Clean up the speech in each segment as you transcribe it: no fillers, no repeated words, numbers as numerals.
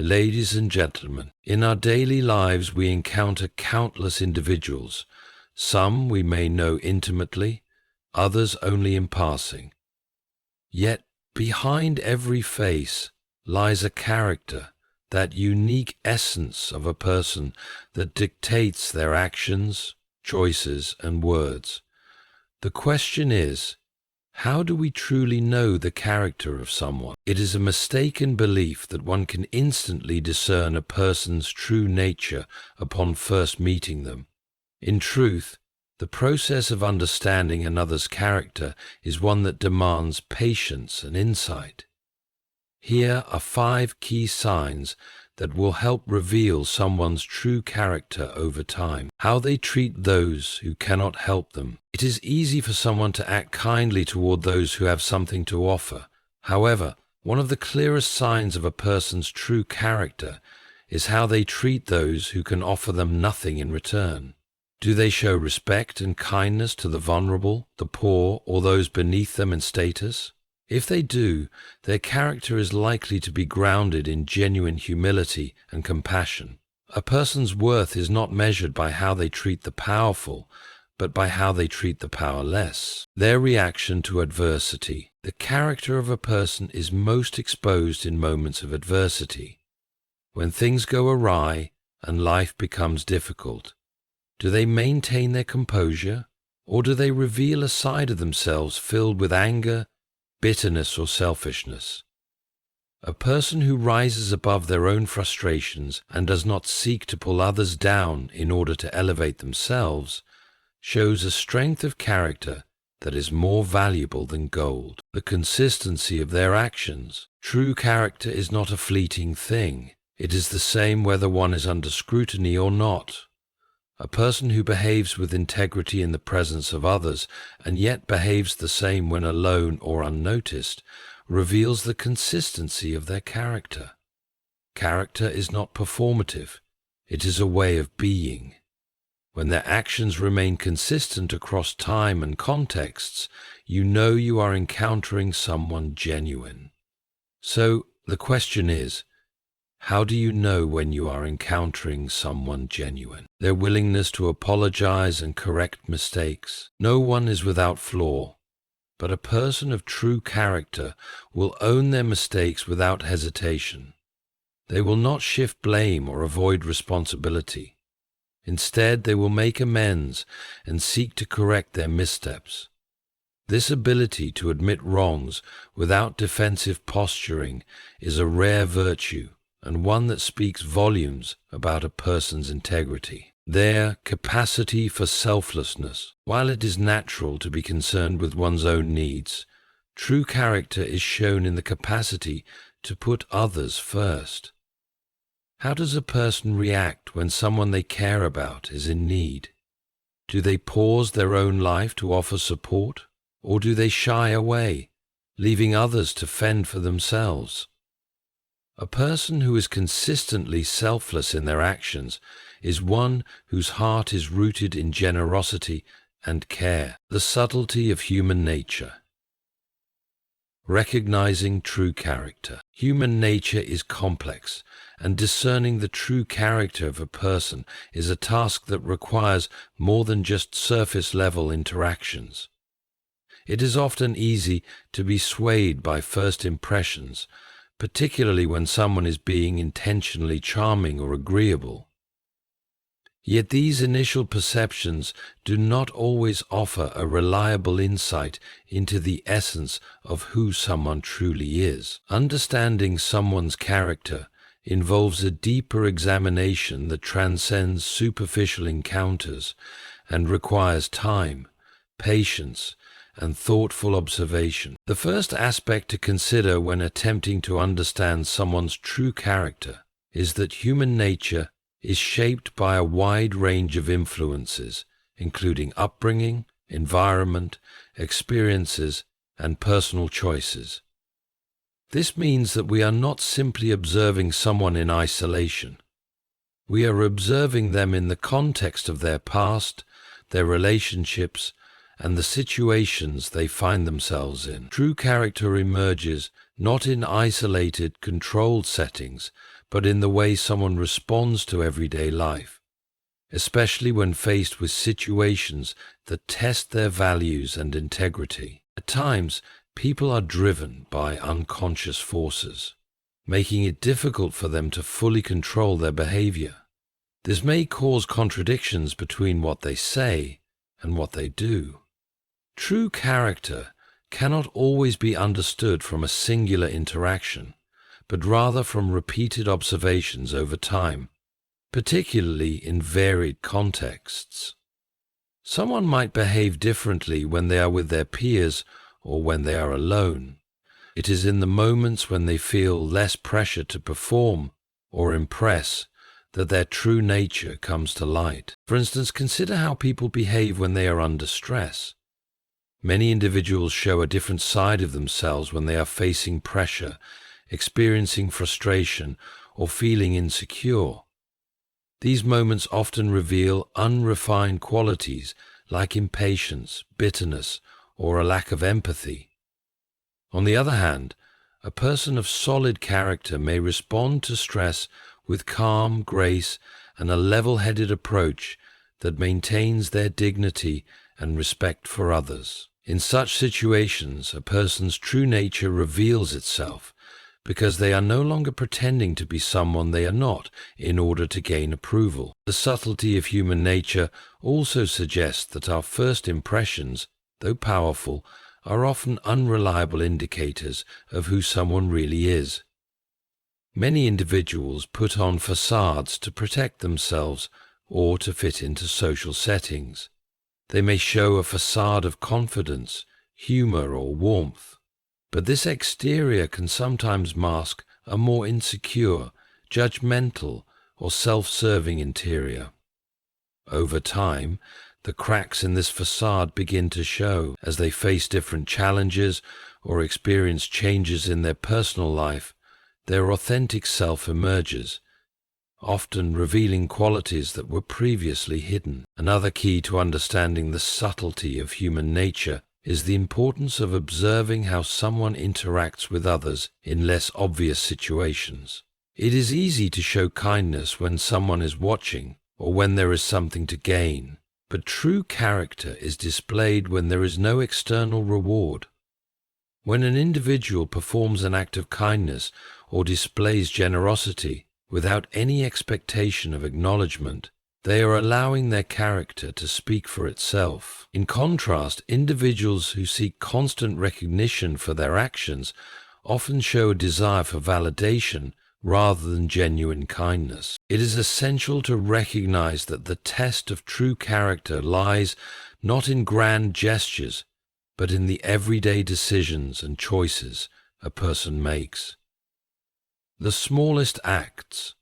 Ladies and gentlemen, in our daily lives we encounter countless individuals. Some we may know intimately, others only in passing. Yet behind every face lies a character, that unique essence of a person that dictates their actions, choices, and words. The question is, how do we truly know the character of someone? It is a mistaken belief that one can instantly discern a person's true nature upon first meeting them. In truth, the process of understanding another's character is one that demands patience and insight. Here are 5 key signs that will help reveal someone's true character over time. How they treat those who cannot help them. It is easy for someone to act kindly toward those who have something to offer. However, one of the clearest signs of a person's true character is how they treat those who can offer them nothing in return. Do they show respect and kindness to the vulnerable, the poor, or those beneath them in status? If they do, their character is likely to be grounded in genuine humility and compassion. A person's worth is not measured by how they treat the powerful, but by how they treat the powerless. Their reaction to adversity. The character of a person is most exposed in moments of adversity. When things go awry and life becomes difficult, do they maintain their composure, or do they reveal a side of themselves filled with anger, bitterness, or selfishness? A person who rises above their own frustrations and does not seek to pull others down in order to elevate themselves shows a strength of character that is more valuable than gold. The consistency of their actions. True character is not a fleeting thing. It is the same whether one is under scrutiny or not. A person who behaves with integrity in the presence of others and yet behaves the same when alone or unnoticed reveals the consistency of their character. Character is not performative. It is a way of being. When their actions remain consistent across time and contexts, you know you are encountering someone genuine. So the question is, how do you know when you are encountering someone genuine? Their willingness to apologize and correct mistakes. No one is without flaw, but a person of true character will own their mistakes without hesitation. They will not shift blame or avoid responsibility. Instead, they will make amends and seek to correct their missteps. This ability to admit wrongs without defensive posturing is a rare virtue, and one that speaks volumes about a person's integrity. Their capacity for selflessness. While it is natural to be concerned with one's own needs, true character is shown in the capacity to put others first. How does a person react when someone they care about is in need? Do they pause their own life to offer support, or do they shy away, leaving others to fend for themselves? A person who is consistently selfless in their actions is one whose heart is rooted in generosity and care. The subtlety of human nature. Recognizing true character. Human nature is complex, and discerning the true character of a person is a task that requires more than just surface-level interactions. It is often easy to be swayed by first impressions, particularly when someone is being intentionally charming or agreeable. Yet these initial perceptions do not always offer a reliable insight into the essence of who someone truly is. Understanding someone's character involves a deeper examination that transcends superficial encounters and requires time, patience, and thoughtful observation. The first aspect to consider when attempting to understand someone's true character is that human nature is shaped by a wide range of influences, including upbringing, environment, experiences, and personal choices. This means that we are not simply observing someone in isolation. We are observing them in the context of their past, their relationships, and the situations they find themselves in. True character emerges not in isolated, controlled settings, but in the way someone responds to everyday life, especially when faced with situations that test their values and integrity. At times, people are driven by unconscious forces, making it difficult for them to fully control their behavior. This may cause contradictions between what they say and what they do. True character cannot always be understood from a singular interaction, but rather from repeated observations over time, particularly in varied contexts. Someone might behave differently when they are with their peers or when they are alone. It is in the moments when they feel less pressure to perform or impress that their true nature comes to light. For instance, consider how people behave when they are under stress. Many individuals show a different side of themselves when they are facing pressure, experiencing frustration, or feeling insecure. These moments often reveal unrefined qualities like impatience, bitterness, or a lack of empathy. On the other hand, a person of solid character may respond to stress with calm, grace, and a level-headed approach that maintains their dignity and respect for others. In such situations, a person's true nature reveals itself because they are no longer pretending to be someone they are not in order to gain approval. The subtlety of human nature also suggests that our first impressions, though powerful, are often unreliable indicators of who someone really is. Many individuals put on facades to protect themselves or to fit into social settings. They may show a facade of confidence, humor, or warmth, but this exterior can sometimes mask a more insecure, judgmental, or self-serving interior. Over time, the cracks in this facade begin to show as they face different challenges or experience changes in their personal life. Their authentic self emerges, often revealing qualities that were previously hidden. Another key to understanding the subtlety of human nature is the importance of observing how someone interacts with others in less obvious situations. It is easy to show kindness when someone is watching or when there is something to gain, but true character is displayed when there is no external reward. When an individual performs an act of kindness or displays generosity without any expectation of acknowledgement, they are allowing their character to speak for itself. In contrast, individuals who seek constant recognition for their actions often show a desire for validation rather than genuine kindness. It is essential to recognize that the test of true character lies not in grand gestures, but in the everyday decisions and choices a person makes. The smallest acts,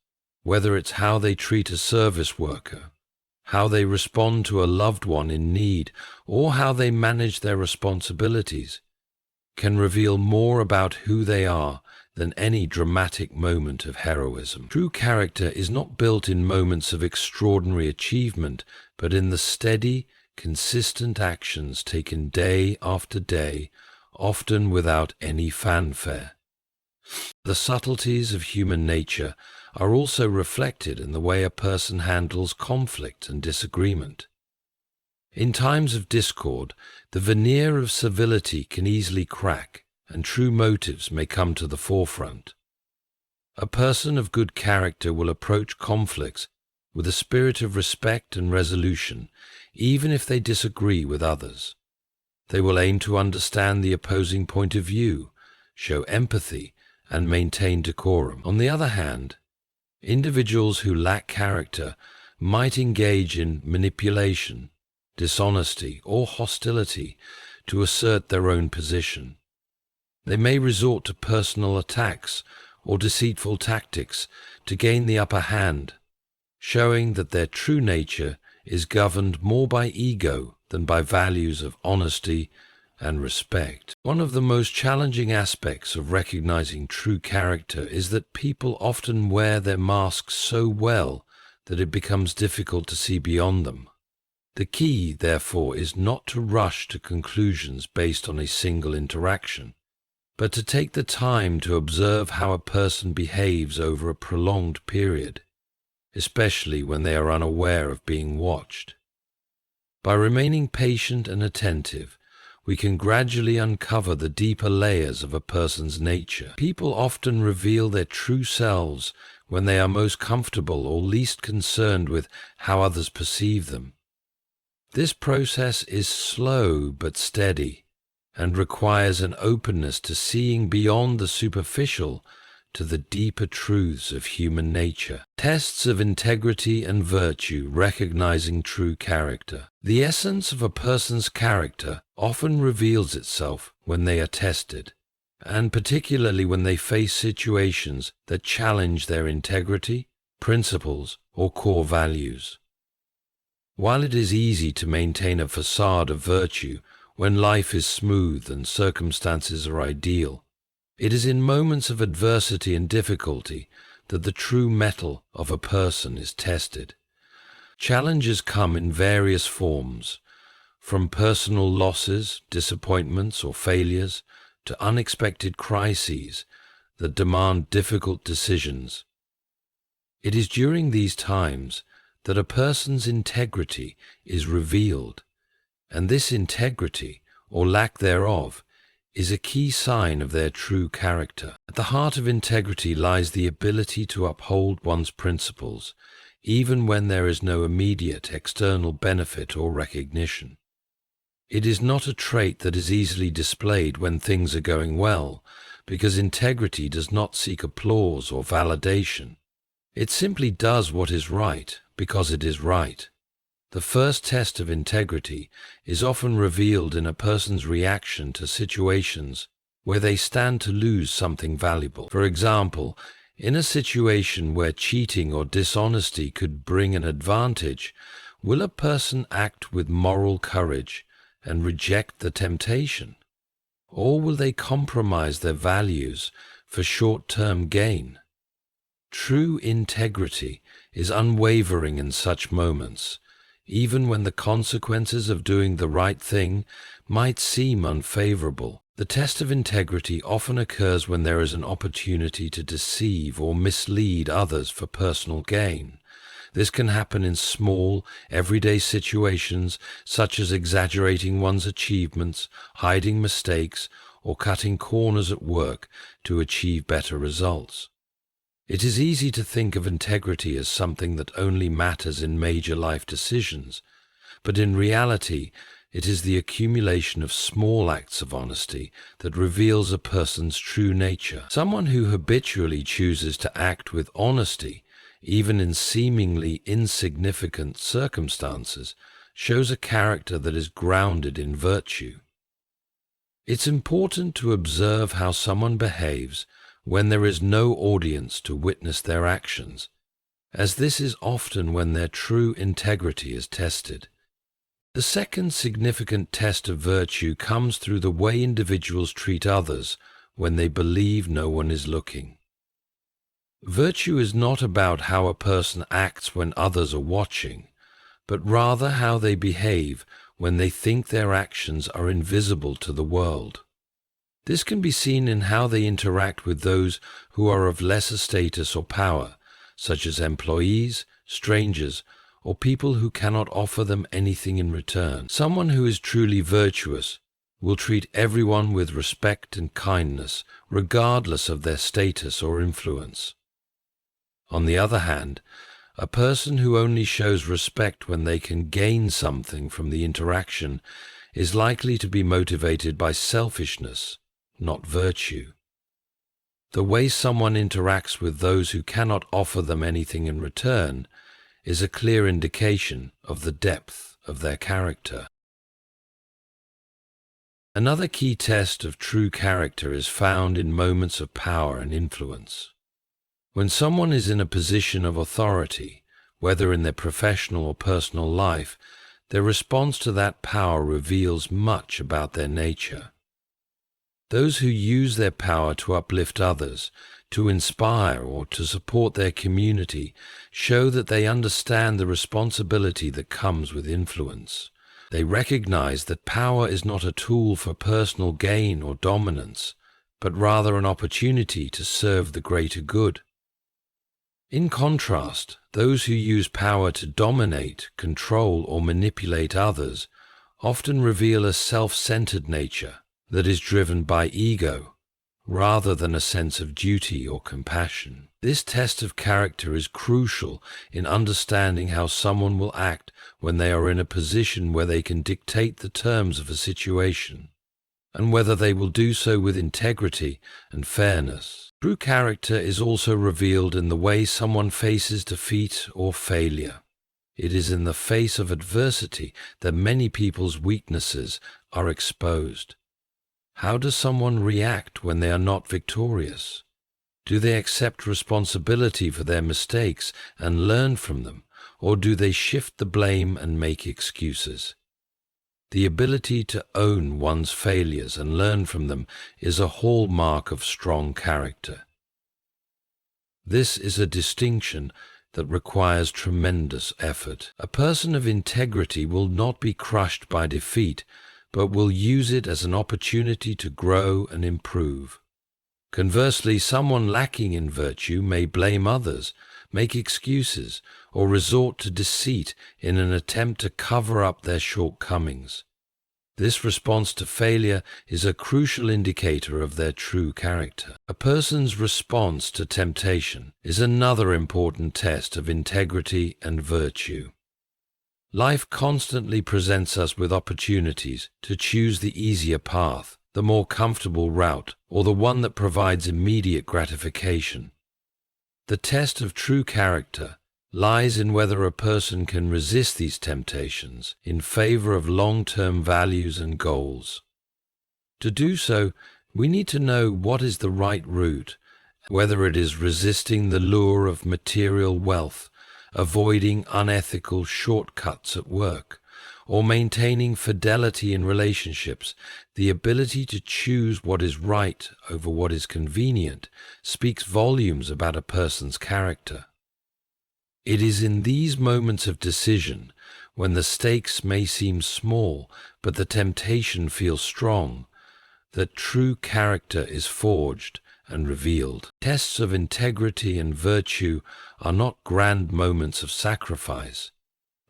whether it's how they treat a service worker, how they respond to a loved one in need, or how they manage their responsibilities, can reveal more about who they are than any dramatic moment of heroism. True character is not built in moments of extraordinary achievement, but in the steady, consistent actions taken day after day, often without any fanfare. The subtleties of human nature are also reflected in the way a person handles conflict and disagreement. In times of discord, the veneer of civility can easily crack, and true motives may come to the forefront. A person of good character will approach conflicts with a spirit of respect and resolution, even if they disagree with others. They will aim to understand the opposing point of view, show empathy, and maintain decorum. On the other hand, individuals who lack character might engage in manipulation, dishonesty, or hostility to assert their own position. They may resort to personal attacks or deceitful tactics to gain the upper hand, showing that their true nature is governed more by ego than by values of honesty and respect. One of the most challenging aspects of recognizing true character is that people often wear their masks so well that it becomes difficult to see beyond them. The key, therefore, is not to rush to conclusions based on a single interaction, but to take the time to observe how a person behaves over a prolonged period, especially when they are unaware of being watched. By remaining patient and attentive, we can gradually uncover the deeper layers of a person's nature. People often reveal their true selves when they are most comfortable or least concerned with how others perceive them. This process is slow but steady and requires an openness to seeing beyond the superficial to the deeper truths of human nature. Tests of integrity and virtue, recognizing true character. The essence of a person's character often reveals itself when they are tested, and particularly when they face situations that challenge their integrity, principles, or core values. While it is easy to maintain a facade of virtue when life is smooth and circumstances are ideal, it is in moments of adversity and difficulty that the true mettle of a person is tested. Challenges come in various forms, from personal losses, disappointments, or failures, to unexpected crises that demand difficult decisions. It is during these times that a person's integrity is revealed, and this integrity, or lack thereof, is a key sign of their true character. At the heart of integrity lies the ability to uphold one's principles, even when there is no immediate external benefit or recognition. It is not a trait that is easily displayed when things are going well, because integrity does not seek applause or validation. It simply does what is right because it is right. The first test of integrity is often revealed in a person's reaction to situations where they stand to lose something valuable. For example, in a situation where cheating or dishonesty could bring an advantage, will a person act with moral courage and reject the temptation? Or will they compromise their values for short-term gain? True integrity is unwavering in such moments, even when the consequences of doing the right thing might seem unfavorable. The test of integrity often occurs when there is an opportunity to deceive or mislead others for personal gain. This can happen in small, everyday situations, such as exaggerating one's achievements, hiding mistakes, or cutting corners at work to achieve better results. It is easy to think of integrity as something that only matters in major life decisions, but in reality, it is the accumulation of small acts of honesty that reveals a person's true nature. Someone who habitually chooses to act with honesty, even in seemingly insignificant circumstances, shows a character that is grounded in virtue. It's important to observe how someone behaves when there is no audience to witness their actions, as this is often when their true integrity is tested. The second significant test of virtue comes through the way individuals treat others when they believe no one is looking. Virtue is not about how a person acts when others are watching, but rather how they behave when they think their actions are invisible to the world. This can be seen in how they interact with those who are of lesser status or power, such as employees, strangers, or people who cannot offer them anything in return. Someone who is truly virtuous will treat everyone with respect and kindness, regardless of their status or influence. On the other hand, a person who only shows respect when they can gain something from the interaction is likely to be motivated by selfishness, not virtue. The way someone interacts with those who cannot offer them anything in return is a clear indication of the depth of their character. Another key test of true character is found in moments of power and influence. When someone is in a position of authority, whether in their professional or personal life, their response to that power reveals much about their nature. Those who use their power to uplift others, to inspire or to support their community, show that they understand the responsibility that comes with influence. They recognize that power is not a tool for personal gain or dominance, but rather an opportunity to serve the greater good. In contrast, those who use power to dominate, control, or manipulate others often reveal a self-centered nature that is driven by ego, rather than a sense of duty or compassion. This test of character is crucial in understanding how someone will act when they are in a position where they can dictate the terms of a situation, and whether they will do so with integrity and fairness. True character is also revealed in the way someone faces defeat or failure. It is in the face of adversity that many people's weaknesses are exposed. How does someone react when they are not victorious? Do they accept responsibility for their mistakes and learn from them, or do they shift the blame and make excuses? The ability to own one's failures and learn from them is a hallmark of strong character. This is a distinction that requires tremendous effort. A person of integrity will not be crushed by defeat, but will use it as an opportunity to grow and improve. Conversely, someone lacking in virtue may blame others, make excuses, or resort to deceit in an attempt to cover up their shortcomings. This response to failure is a crucial indicator of their true character. A person's response to temptation is another important test of integrity and virtue. Life constantly presents us with opportunities to choose the easier path, the more comfortable route, or the one that provides immediate gratification. The test of true character lies in whether a person can resist these temptations in favor of long-term values and goals. To do so, we need to know what is the right route, whether it is resisting the lure of material wealth, avoiding unethical shortcuts at work, or maintaining fidelity in relationships. The ability to choose what is right over what is convenient speaks volumes about a person's character. It is in these moments of decision, when the stakes may seem small but the temptation feels strong, that true character is forged and revealed. Tests of integrity and virtue are not grand moments of sacrifice,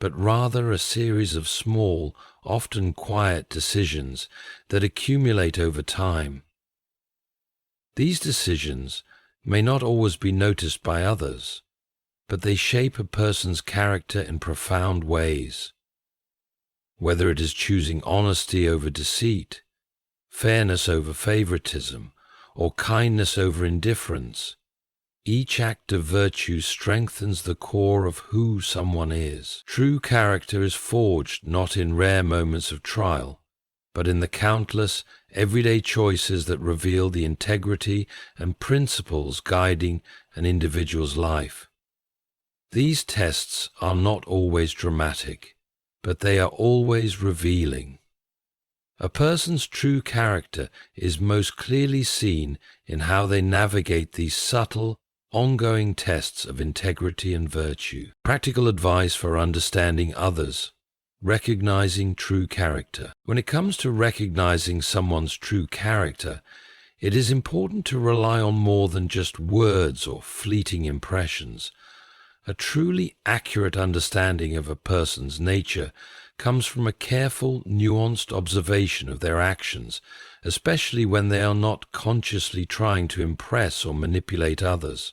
but rather a series of small, often quiet decisions that accumulate over time. These decisions may not always be noticed by others, but they shape a person's character in profound ways. Whether it is choosing honesty over deceit, fairness over favoritism, or kindness over indifference, each act of virtue strengthens the core of who someone is. True character is forged not in rare moments of trial, but in the countless, everyday choices that reveal the integrity and principles guiding an individual's life. These tests are not always dramatic, but they are always revealing. A person's true character is most clearly seen in how they navigate these subtle, ongoing tests of integrity and virtue. Practical advice for understanding others. Recognizing true character. When it comes to recognizing someone's true character, it is important to rely on more than just words or fleeting impressions. A truly accurate understanding of a person's nature comes from a careful, nuanced observation of their actions, especially when they are not consciously trying to impress or manipulate others.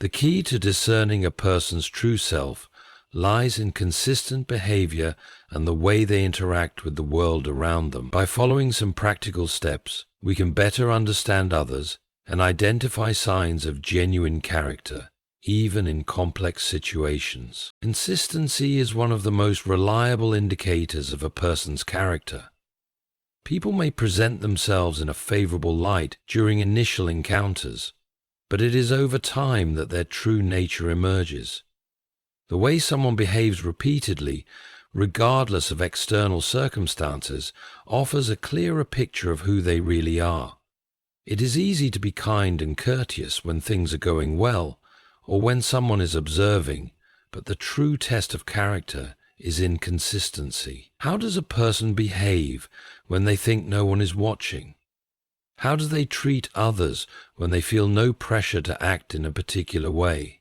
The key to discerning a person's true self lies in consistent behavior and the way they interact with the world around them. By following some practical steps, we can better understand others and identify signs of genuine character, even in complex situations. Consistency is one of the most reliable indicators of a person's character. People may present themselves in a favorable light during initial encounters, but it is over time that their true nature emerges. The way someone behaves repeatedly, regardless of external circumstances, offers a clearer picture of who they really are. It is easy to be kind and courteous when things are going well, or when someone is observing, but the true test of character is in consistency. How does a person behave when they think no one is watching? How do they treat others when they feel no pressure to act in a particular way?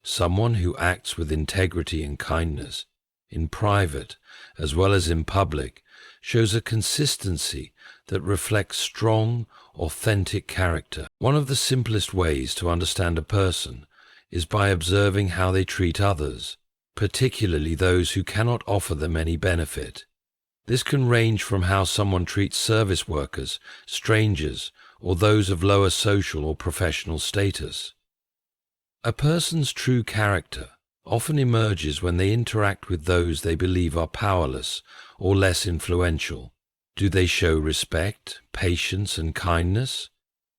Someone who acts with integrity and kindness, in private as well as in public, shows a consistency that reflects strong, authentic character. One of the simplest ways to understand a person is by observing how they treat others, particularly those who cannot offer them any benefit. This can range from how someone treats service workers, strangers, or those of lower social or professional status. A person's true character often emerges when they interact with those they believe are powerless or less influential. Do they show respect, patience, and kindness?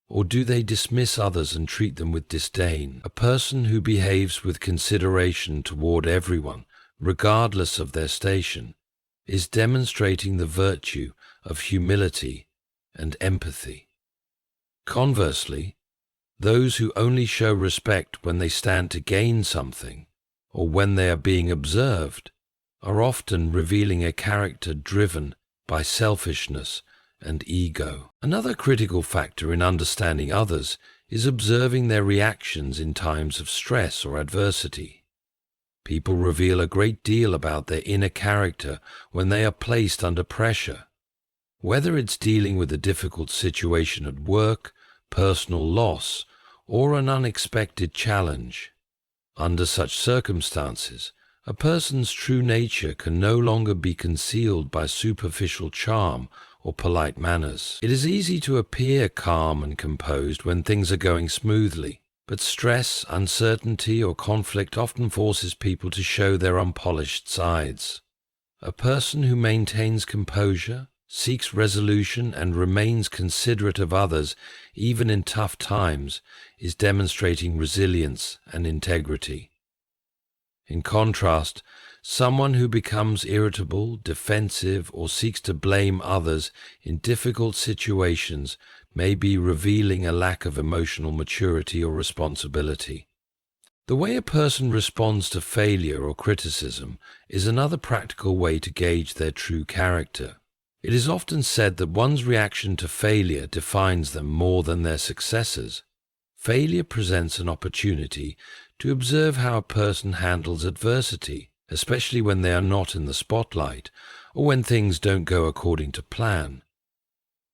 Or do they dismiss others and treat them with disdain? A person who behaves with consideration toward everyone, regardless of their station, is demonstrating the virtue of humility and empathy. Conversely, those who only show respect when they stand to gain something, or when they are being observed, are often revealing a character driven by selfishness and ego. Another critical factor in understanding others is observing their reactions in times of stress or adversity. People reveal a great deal about their inner character when they are placed under pressure. Whether it's dealing with a difficult situation at work, personal loss, or an unexpected challenge. Under such circumstances, a person's true nature can no longer be concealed by superficial charm or polite manners. It is easy to appear calm and composed when things are going smoothly, but stress, uncertainty, or conflict often forces people to show their unpolished sides. A person who maintains composure, seeks resolution, and remains considerate of others, even in tough times, is demonstrating resilience and integrity. In contrast, someone who becomes irritable, defensive, or seeks to blame others in difficult situations may be revealing a lack of emotional maturity or responsibility. The way a person responds to failure or criticism is another practical way to gauge their true character. It is often said that one's reaction to failure defines them more than their successes. Failure presents an opportunity to observe how a person handles adversity, especially when they are not in the spotlight or when things don't go according to plan.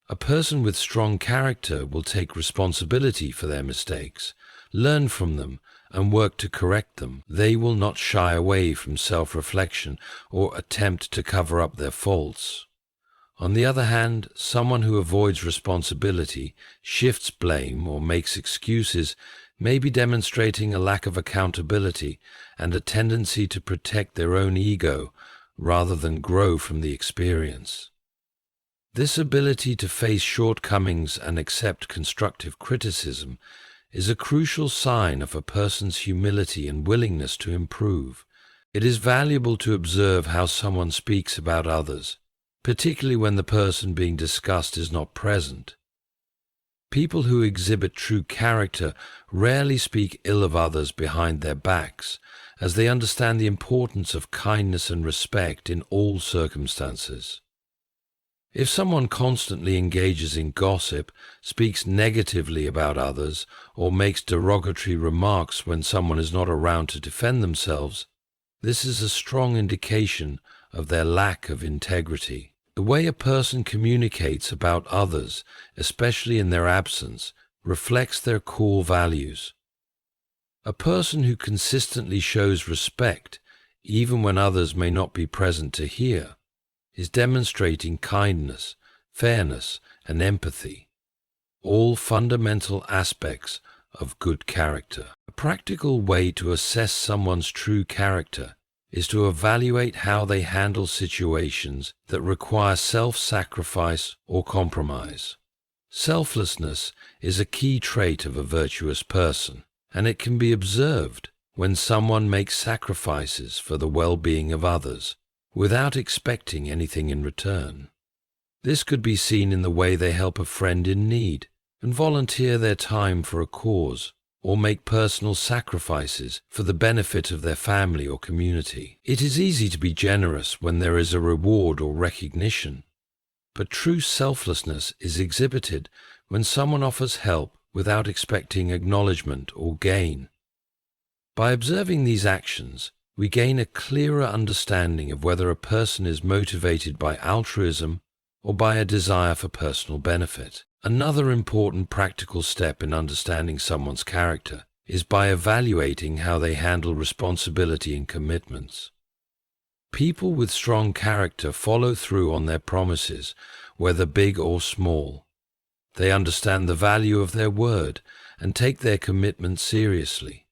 A person with strong character will take responsibility for their mistakes, learn from them, and work to correct them. They will not shy away from self-reflection or attempt to cover up their faults. On the other hand, someone who avoids responsibility, shifts blame, or makes excuses may be demonstrating a lack of accountability and a tendency to protect their own ego rather than grow from the experience. This ability to face shortcomings and accept constructive criticism is a crucial sign of a person's humility and willingness to improve. It is valuable to observe how someone speaks about others, particularly when the person being discussed is not present. People who exhibit true character rarely speak ill of others behind their backs, as they understand the importance of kindness and respect in all circumstances. If someone constantly engages in gossip, speaks negatively about others, or makes derogatory remarks when someone is not around to defend themselves, this is a strong indication of their lack of integrity. The way a person communicates about others, especially in their absence, reflects their core values. A person who consistently shows respect, even when others may not be present to hear, is demonstrating kindness, fairness, and empathy, all fundamental aspects of good character. A practical way to assess someone's true character is to evaluate how they handle situations that require self-sacrifice or compromise. Selflessness is a key trait of a virtuous person, and it can be observed when someone makes sacrifices for the well-being of others without expecting anything in return. This could be seen in the way they help a friend in need and volunteer their time for a cause, or make personal sacrifices for the benefit of their family or community. It is easy to be generous when there is a reward or recognition, But true selflessness is exhibited when someone offers help without expecting acknowledgement or gain. By observing these actions, we gain a clearer understanding of whether a person is motivated by altruism or by a desire for personal benefit. Another important practical step in understanding someone's character is by evaluating how they handle responsibility and commitments. People with strong character follow through on their promises, whether big or small. They understand the value of their word and take their commitment seriously.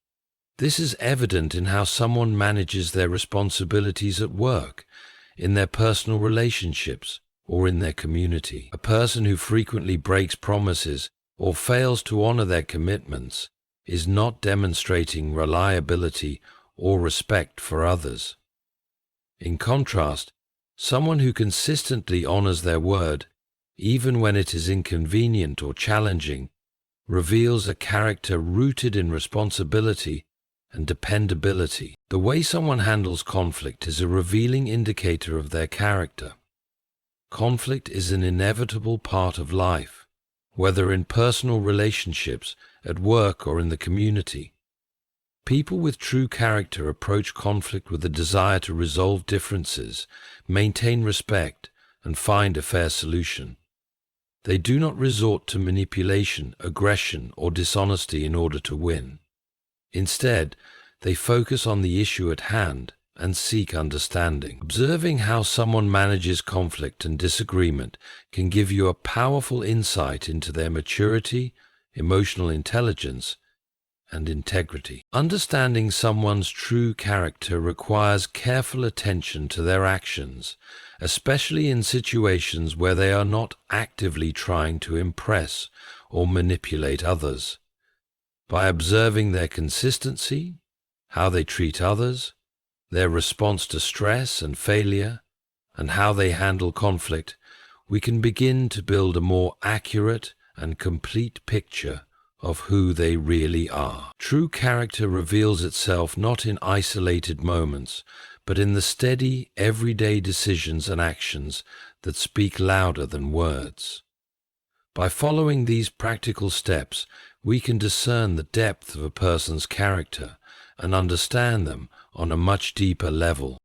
This is evident in how someone manages their responsibilities at work, in their personal relationships, or in their community. A person who frequently breaks promises or fails to honor their commitments is not demonstrating reliability or respect for others. In contrast, someone who consistently honors their word, even when it is inconvenient or challenging, reveals a character rooted in responsibility and dependability. The way someone handles conflict is a revealing indicator of their character. Conflict is an inevitable part of life, whether in personal relationships, at work, or in the community. People with true character approach conflict with a desire to resolve differences, maintain respect, and find a fair solution. They do not resort to manipulation, aggression, or dishonesty in order to win. Instead, they focus on the issue at hand and seek understanding. Observing how someone manages conflict and disagreement can give you a powerful insight into their maturity, emotional intelligence, and integrity. Understanding someone's true character requires careful attention to their actions, especially in situations where they are not actively trying to impress or manipulate others. By observing their consistency, how they treat others, their response to stress and failure, and how they handle conflict, we can begin to build a more accurate and complete picture of who they really are. True character reveals itself not in isolated moments, but in the steady, everyday decisions and actions that speak louder than words. By following these practical steps, we can discern the depth of a person's character and understand them on a much deeper level.